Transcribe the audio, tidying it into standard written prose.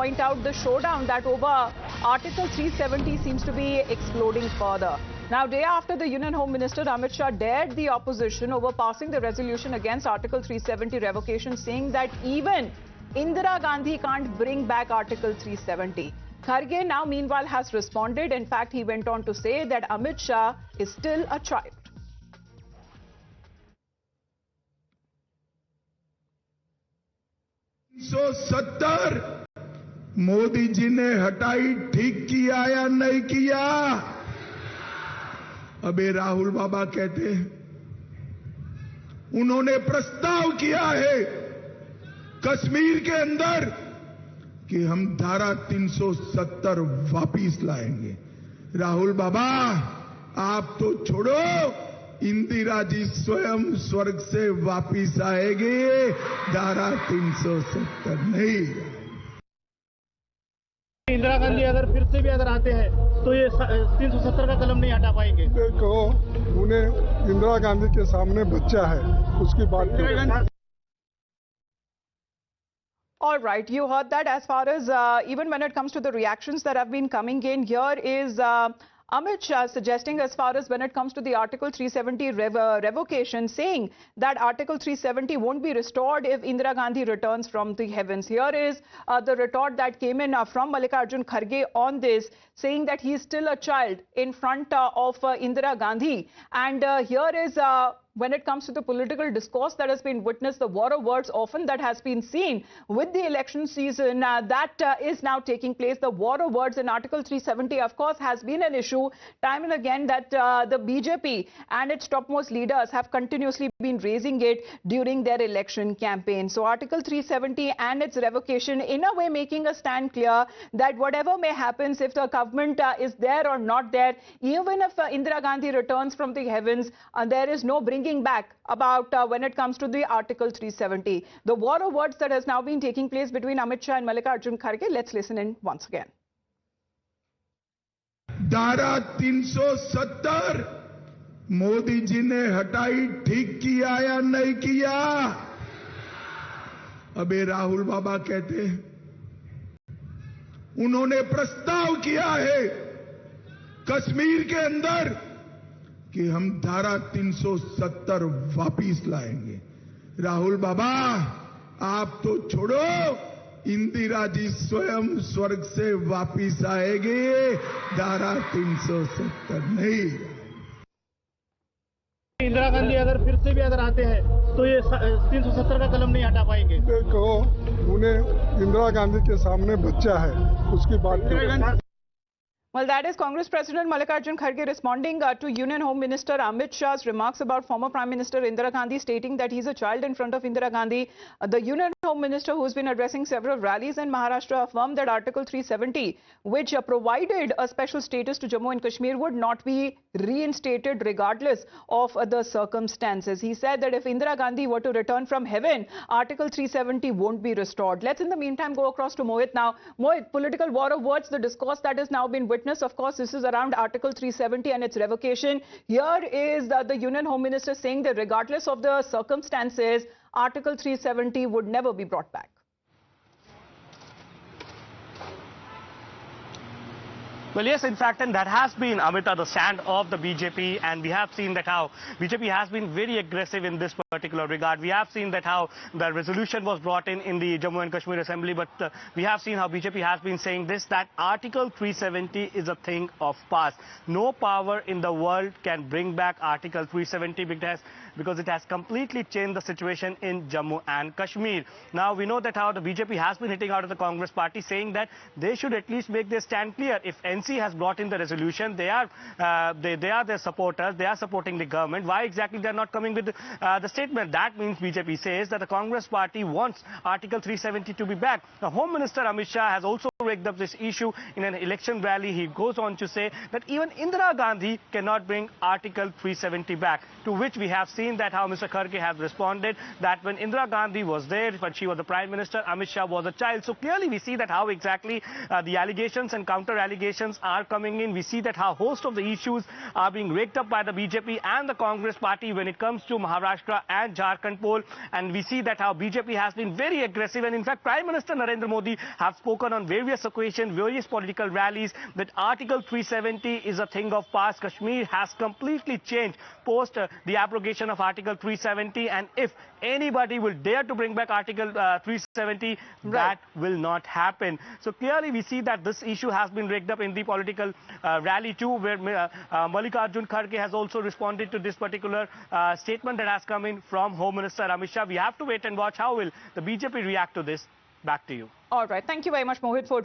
point out the showdown that over Article 370 seems to be exploding further. Now, day after the Union Home Minister Amit Shah dared the opposition over passing the resolution against Article 370 revocation, saying that even Indira Gandhi can't bring back Article 370. Kharge now meanwhile has responded. In fact, he went on to say that Amit Shah is still a child. $170 Modi ji ने हटाई, ठीक किया या नहीं किया? अबे राहुल बाबा कहते हैं उन्होंने प्रस्ताव किया है कश्मीर के अंदर कि हम धारा 370 वापिस लाएंगे। राहुल बाबा, आप तो छोड़ो, इंदिरा जी स्वयं स्वर्ग से वापिस आएगी, धारा 370 नहीं। इंदिरा गांधी अगर फिर से भी अगर आते हैं तो ये 370 का कलम नहीं हटा पाएंगे। देखो, उन्हें इंदिरा गांधी के सामने बच्चा है, उसकी बात। All right, you heard that. As far as even when it comes to the reactions that have been coming in, here is Amit Shah suggesting, as far as when it comes to the Article 370 revocation, saying that Article 370 won't be restored if Indira Gandhi returns from the heavens. Here is the retort that came in from Mallikarjun Kharge on this, saying that he is still a child in front of Indira Gandhi. And here is when it comes to the political discourse that has been witnessed, the war of words often that has been seen with the election season, that is now taking place. The war of words in Article 370, of course, has been an issue time and again that the BJP and its topmost leaders have continuously been raising it during their election campaign. So Article 370 and its revocation, in a way, making a stand clear that whatever may happen, if the government is there or not there, even if Indira Gandhi returns from the heavens, there is no bringing back about when it comes to the Article 370. The war of words that has now been taking place between Amit Shah and Mallikarjun Kharge. Let's listen in once again. धारा 370 मोदी जी ने हटाई, ठीक किया या नहीं किया? अबे राहुल बाबा कहते हैं उन्होंने प्रस्ताव किया है कश्मीर के अंदर कि हम धारा 370 वापिस लाएंगे। राहुल बाबा, आप तो छोड़ो, इंदिरा जी स्वयं स्वर्ग से वापिस आएगी, धारा 370 नहीं। इंदिरा गांधी अगर फिर से भी अगर आते हैं तो ये 370 का कलम नहीं हटा पाएंगे। देखो, उन्हें इंदिरा गांधी के सामने बच्चा है, उसकी बात। Well, that is Congress President Mallikarjun Kharge responding to Union Home Minister Amit Shah's remarks about former Prime Minister Indira Gandhi, stating that he's a child in front of Indira Gandhi. The Union Home Minister, who's been addressing several rallies in Maharashtra, affirmed that Article 370, which provided a special status to Jammu and Kashmir, would not be reinstated regardless of the circumstances. He said that if Indira Gandhi were to return from heaven, Article 370 won't be restored. Let's in the meantime go across to Mohit now. Mohit, political war of words, the discourse that has now been witnessed. Of course, this is around Article 370 and its revocation. Here is the Union Home Minister saying that regardless of the circumstances, Article 370 would never be brought back. Well, yes, in fact, and that has been, Amita, the stand of the BJP, and we have seen that how BJP has been very aggressive in this particular regard. We have seen that how the resolution was brought in the Jammu and Kashmir Assembly, but we have seen how BJP has been saying this, that Article 370 is a thing of past. No power in the world can bring back Article 370 because it has completely changed the situation in Jammu and Kashmir. Now, we know that how the BJP has been hitting out of the Congress party, saying that they should at least make their stand clear. If NC has brought in the resolution, they are their supporters, they are supporting the government. Why exactly they are not coming with the statement? That means BJP says that the Congress party wants Article 370 to be back. Now, Home Minister Amit Shah has also rigged up this issue in an election rally. He goes on to say that even Indira Gandhi cannot bring Article 370 back, to which we have seen that how Mr. Kharge has responded that when Indira Gandhi was there, when she was the Prime Minister, Amit Shah was a child. So clearly we see that how exactly the allegations and counter allegations are coming in. We see that how host of the issues are being rigged up by the BJP and the Congress party when it comes to Maharashtra and Jharkhand poll. And we see that how BJP has been very aggressive, and in fact Prime Minister Narendra Modi have spoken on various occasions, various political rallies, that Article 370 is a thing of past. Kashmir has completely changed post the abrogation of Article 370, and if anybody will dare to bring back Article 370, that will not happen. So clearly we see that this issue has been rigged up in the political rally too, where Mallikarjun Kharge has also responded to this particular statement that has come in from Home Minister Amit Shah. We have to wait and watch how will the BJP react to this. Back to you. All right. Thank you very much, Mohit, for